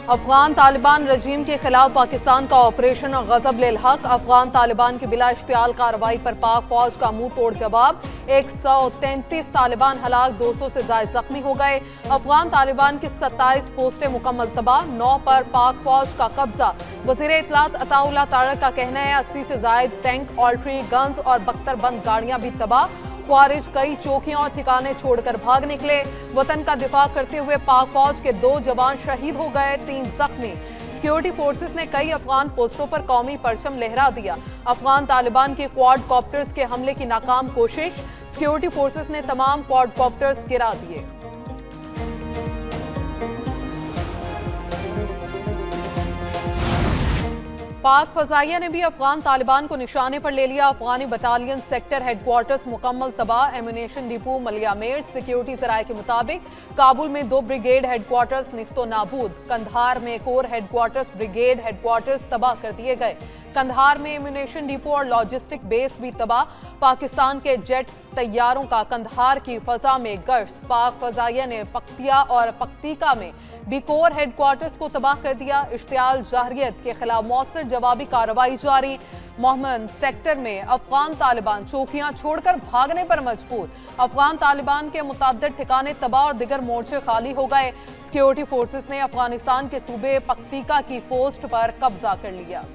अफगान तालिबान रजीम के खिलाफ पाकिस्तान का ऑपरेशन गजब लेल हक। अफगान तालिबान की बिला इश्तियाल कार्रवाई पर पाक फौज का मुंह तोड़ जवाब। 133 तालिबान हलाक, 200 से ज्यादा जख्मी हो गए। अफगान तालिबान की 27 पोस्टें मुकम्मल तबाह, 9 पर पाक फौज का कब्जा। वजीर इत्तलात अताउल्लाह तारक का कहना है 80 से ज्यादा टैंक, ऑल्ट्री, गन्स और बख्तरबंद गाड़ियां भी तबाह। ख्वारिज कई चौकियां और ठिकाने छोड़कर भाग निकले। वतन का दिफा करते हुए पाक फौज के 2 जवान शहीद हो गए, 3 जख्मी। सिक्योरिटी फोर्सेस ने कई अफगान पोस्टों पर कौमी परचम लहरा दिया। अफगान तालिबान के क्वाड कॉप्टर्स के हमले की नाकाम कोशिश, सिक्योरिटी फोर्सेस ने तमाम क्वाड कॉप्टर्स गिरा दिए। पाक फजाइया ने भी अफगान तालिबान को निशाने पर ले लिया। अफगानी बटालियन सेक्टर हेडक्वार्टर्स मुकम्मल तबाह, एम्यूनेशन डिपो मलियामेर। सिक्योरिटी जराये के मुताबिक काबुल में 2 ब्रिगेड हेडक्वार्टर्स निस्तो नाबूद। कंधार में कोर हेडक्वार्टर्स, ब्रिगेड हेडक्वार्टर्स तबाह कर दिए गए। कंधार में एम्यूनेशन डिपो और लॉजिस्टिक बेस भी तबाह। पाकिस्तान के जेट तैयारों का कंधार की फजा में गश्त। पाक फजाइया ने पख्तिया और पख्तीका में भी कोर हेडक्वार्टर्स को तबाह कर दिया। इश्तियाल जाहरियत के खिलाफ मौसर जवाबी कार्रवाई जारी। मोहम्मद सेक्टर में अफगान तालिबान चौकियां छोड़कर भागने पर मजबूर। अफगान तालिबान के मुतअद्दिद ठिकाने तबाह और दिगर मोर्चे खाली हो गए। सिक्योरिटी फोर्सेस ने अफगानिस्तान के सूबे पख्तीका की पोस्ट पर कब्जा कर लिया।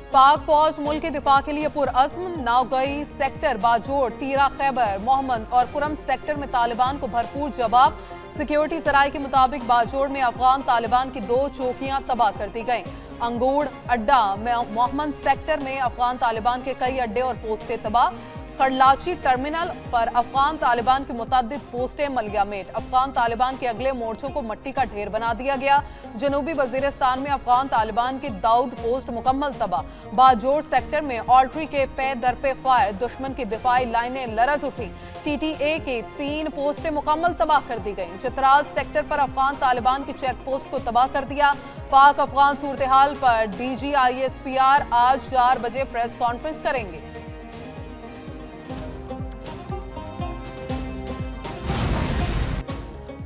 पाक फौज मुल्क के दिफा के लिए पुरअज़्म। नावगई सेक्टर, बाजोड़, तीरा खैबर, मोहम्मद और कुरम सेक्टर में तालिबान को भरपूर जवाब। सिक्योरिटी जराये के मुताबिक बाजोड़ में अफगान तालिबान की 2 चौकियां तबाह कर दी गईं। अंगूड़ अड्डा मोहम्मद सेक्टर में अफगान तालिबान के कई अड्डे और पोस्टें तबाह। खड़लाची टर्मिनल पर अफगान तालिबान की मुतअद्दिद पोस्टें मलियामेट। अफगान तालिबान के अगले मोर्चों को मट्टी का ढेर बना दिया गया। जनूबी वजीरिस्तान में अफगान तालिबान की दाऊद पोस्ट मुकम्मल तबाह। बाजोड़ सेक्टर में ऑल्ट्री के पे दर पे फायर, दुश्मन की दिफाई लाइनें लरज उठी। TTA की 3 पोस्टें मुकम्मल तबाह कर दी गई। चित्राल सेक्टर पर अफगान तालिबान की चेक पोस्ट को तबाह कर दिया। पाक अफगान सूरत हाल पर DGISPR आज 4 बजे प्रेस कॉन्फ्रेंस करेंगे।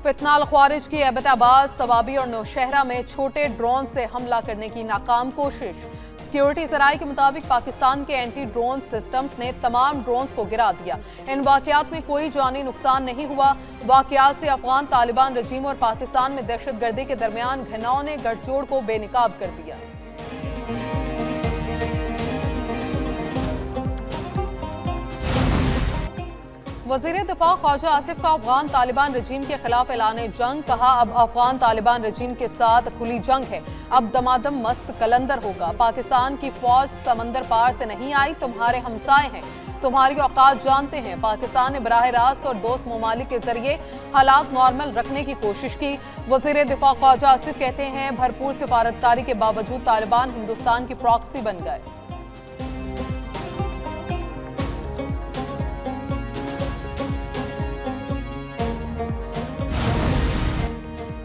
फितनाल ख्वारिज की एबटाबाद, सवाबी और नौशहरा में छोटे ड्रोन से हमला करने की नाकाम कोशिश। सिक्योरिटी जराये के मुताबिक पाकिस्तान के एंटी ड्रोन सिस्टम्स ने तमाम ड्रोन्स को गिरा दिया। इन वाकयात में कोई जानी नुकसान नहीं हुआ। वाकयात से अफगान तालिबान रजीम और पाकिस्तान में दहशतगर्दी के दरमियान घिनौने गठजोड़ को बेनकाब कर दिया। वजीर दिफा ख्वाजा आसिफ का अफगान तालिबान रजीम के खिलाफ ऐलान जंग। कहा, अब अफगान तालिबान रजीम के साथ खुली जंग है, अब दमादम मस्त कलंदर होगा। पाकिस्तान की फौज समंदर पार से नहीं आई, तुम्हारे हमसाए हैं, तुम्हारी औकात जानते हैं। पाकिस्तान ने बराह रास्त और दोस्त ममालिक के जरिए हालात नॉर्मल रखने की कोशिश की। वजीर दिफा ख्वाजा आसिफ कहते हैं भरपूर सिफारतकारी के बावजूद तालिबान हिंदुस्तान की प्रॉक्सी बन गए।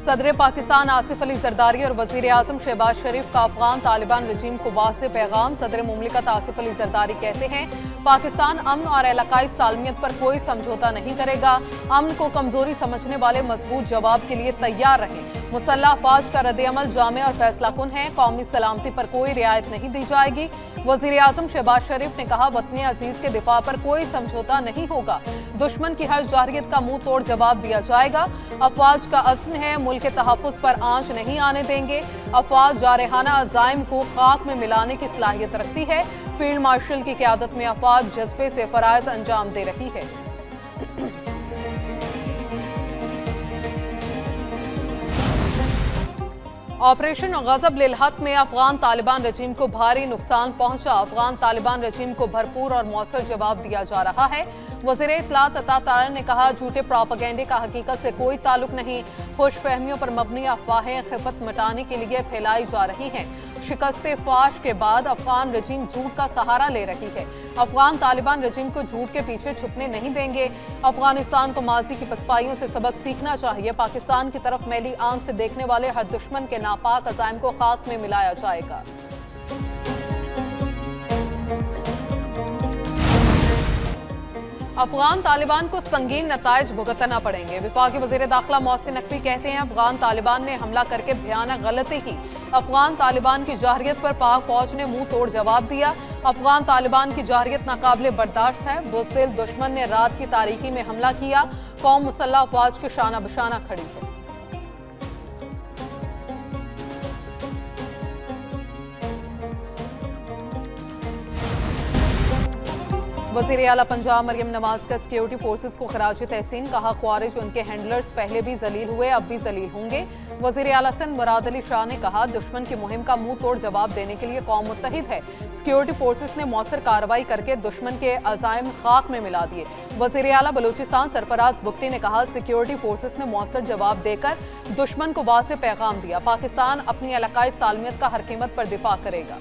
सदर पाकिस्तान आसिफ अली जरदारी और वजीर आजम शहबाज शरीफ का अफगान तालिबान रजीम को वाज़ेह पैगाम। सदर मुमलिकत आसिफ अली जरदारी कहते हैं पाकिस्तान अमन और इलाकाई सालमियत पर कोई समझौता नहीं करेगा। अमन को कमजोरी समझने वाले मजबूत जवाब के लिए तैयार रहें। मुसल्लह अफवाज का रद्द-ए-अमल जामे और फैसलाकुन है, कौमी सलामती पर कोई रियायत नहीं दी जाएगी। वजीर आजम शहबाज शरीफ ने कहा वतन अजीज के दिफा पर कोई समझौता नहीं होगा, दुश्मन की हर जारहियत का मुंह तोड़ जवाब दिया जाएगा। अफवाज का अज़्म है मुल्क के तहफ़्फ़ुज़ पर आंच नहीं आने देंगे। अफवाज जारहाना अज़ाइम को खाक में मिलाने की सलाहियत रखती है। फील्ड मार्शल की क़यादत में अफवाज जज्बे से फ़राइज़ अंजाम दे रही है। ऑपरेशन गजब लिल हक में अफगान तालिबान रजीम को भारी नुकसान पहुंचा। अफगान तालिबान रजीम को भरपूर और मौसर जवाब दिया जा रहा है। वज़ीर इत्तलात अता तारक ने कहा झूठे प्रोपेगेंडे का हकीकत से कोई ताल्लुक नहीं। खुश फहमियों पर मबनी अफवाहें खिफत मिटाने के लिए फैलाई जा रही हैं। शिकस्त फाश के बाद अफगान रजीम झूठ का सहारा ले रही है। अफगान तालिबान रजीम को झूठ के पीछे छुपने नहीं देंगे। अफगानिस्तान को माजी की पसपाइयों से सबक सीखना चाहिए। पाकिस्तान की तरफ मैली आंख से देखने वाले हर दुश्मन के नापाक अज़ाइम को खाक में मिलाया जाएगा। अफगान तालिबान को संगीन नताइज भुगतना पड़ेंगे। वफाकी वजीर दाखिला मोहसिन नकवी कहते हैं अफगान तालिबान ने हमला करके भयानक गलती की। अफगान तालिबान की जारहियत पर पाक फौज ने मुंह तोड़ जवाब दिया। अफगान तालिबान की जारहियत नाकाबिले बर्दाश्त है। बुज़दिल दुश्मन ने रात की तारीकी में हमला किया। कौम मुसल्लह अफवाज के शाना बशाना खड़ी है। वज़ीर आला पंजाब मरियम नवाज का सिक्योरिटी फोर्सेस को खराज तहसीन। कहा ख्वारिज उनके हैंडलर्स पहले भी जलील हुए, अब भी जलील होंगे। वज़ीर आला सिंध मुराद अली शाह ने कहा दुश्मन की मुहिम का मुंह तोड़ जवाब देने के लिए कौम मुत्तहिद है। सिक्योरिटी फोर्सेस ने मौसर कार्रवाई करके दुश्मन के अज़ाइम खाक में मिला दिए। वज़ीर आला बलूचिस्तान सरफराज बुगटी ने कहा सिक्योरिटी फोर्सेस ने मौसर जवाब देकर दुश्मन को वाज़ेह पैगाम दिया। पाकिस्तान अपनी इलाकाई सालमियत का हर कीमत पर दिफा करेगा।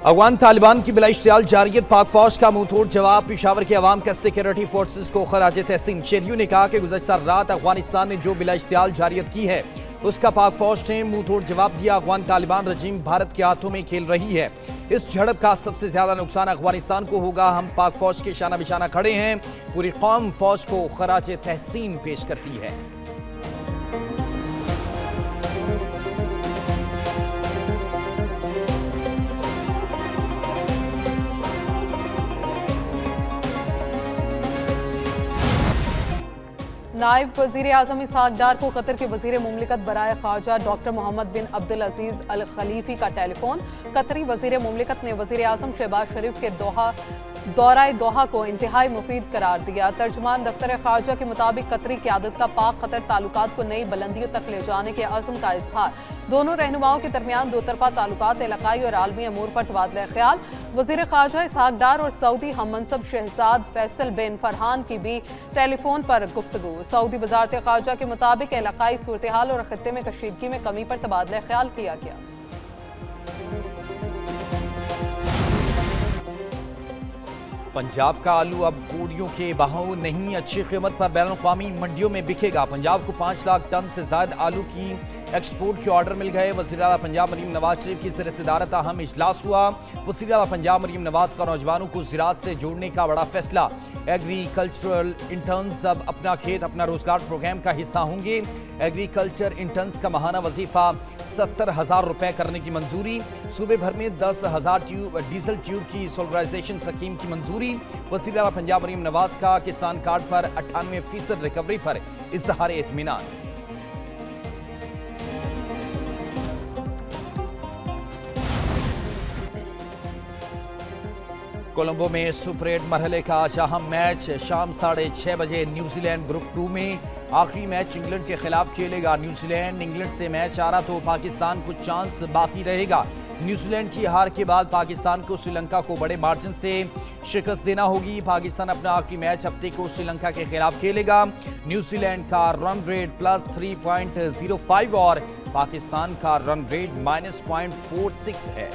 अफगान तालिबान की बिलाइश्तियाल जारियत, पाक फौज का मुंह तोड़ जवाब। पेशावर के अवाम का सिक्योरिटी फोर्सेस को खराज तहसीन। शेरियू ने कहा कि गुज़श्ता रात अफगानिस्तान ने जो बिलाइश्तियाल जारियत की है उसका पाक फौज ने मुंह तोड़ जवाब दिया। अफगान तालिबान रजीम भारत के हाथों में खेल रही है। इस झड़प का सबसे ज्यादा नुकसान अफगानिस्तान को होगा। हम पाक फौज के शाना बिशाना खड़े हैं। पूरी कौम फौज को खराज तहसीन पेश करती है। नायब वज़ीर आज़म इसहाक डार को कतर के वज़ीर मुमलिकत बराए ख़ारजा डॉक्टर मोहम्मद बिन अब्दुल अजीज़ अल खलीफी का टेलीफोन। कतरी वज़ीर मुमलिकत ने वज़ीर आज़म शहबाज शरीफ के दौराए दोहा को इंतहाई मुफीद करार दिया। तर्जुमान दफ्तर ख़ारजा के मुताबिक कतरी क़यादत का पाक कतर ताल्लुकात को नई बुलंदियों तक ले जाने के अज़्म का इजहार। दोनों रहनुमाओं के दरमियान दो तरफा ताल्लुकात, इलाकाई और आलमी अमूर पर तबादला ख्याल। वज़ीर ख़ारजा इसहाक डार और सऊदी हममनसब शहजाद फैसल बिन फरहान की भी टेलीफोन पर गुफ्तगू। सऊदी वज़ारत ख़ारजा के मुताबिक इलाकाई सूरत हाल और खित्ते में कशीदगी में कमी पर तबादला ख्याल किया गया। पंजाब का आलू अब कूड़ियों के बहाव नहीं, अच्छी कीमत पर बैनुल अक़वामी मंडियों में बिकेगा। पंजाब को 5 लाख टन से ज्यादा आलू की एक्सपोर्ट के ऑर्डर मिल गए। वज़ीर आला पंजाब मरीम नवाज शरीफ की ज़ेर सदारत अहम इजलास हुआ। वज़ीर आला पंजाब मरीम नवाज का नौजवानों को ज़राअत से जोड़ने का बड़ा फैसला। एग्रीकल्चरल इंटर्न्स अब अपना खेत अपना रोजगार प्रोग्राम का हिस्सा होंगे। एग्रीकल्चर इंटर्न्स का माहाना वजीफा 70,000 रुपए करने की मंजूरी। सूबे भर में 10,000 डीजल ट्यूब की सोलराइजेशन स्कीम की मंजूरी। वज़ीर आला पंजाब मरीम नवाज का किसान कार्ड पर 98% रिकवरी पर इज़हार इत्मीनान। कोलंबो में सुपर 8 मरहले का आज अहम मैच शाम 6:30 बजे न्यूजीलैंड ग्रुप 2 में आखिरी मैच इंग्लैंड के खिलाफ खेलेगा। न्यूजीलैंड इंग्लैंड से मैच आ रहा तो पाकिस्तान को चांस बाकी रहेगा। न्यूजीलैंड की हार के बाद पाकिस्तान को श्रीलंका को बड़े मार्जिन से शिकस्त देना होगी। पाकिस्तान अपना आखिरी मैच हफ्ते को श्रीलंका के खिलाफ खेलेगा। न्यूजीलैंड का रन रेट +3.05 और पाकिस्तान का रन रेट -0.46 है।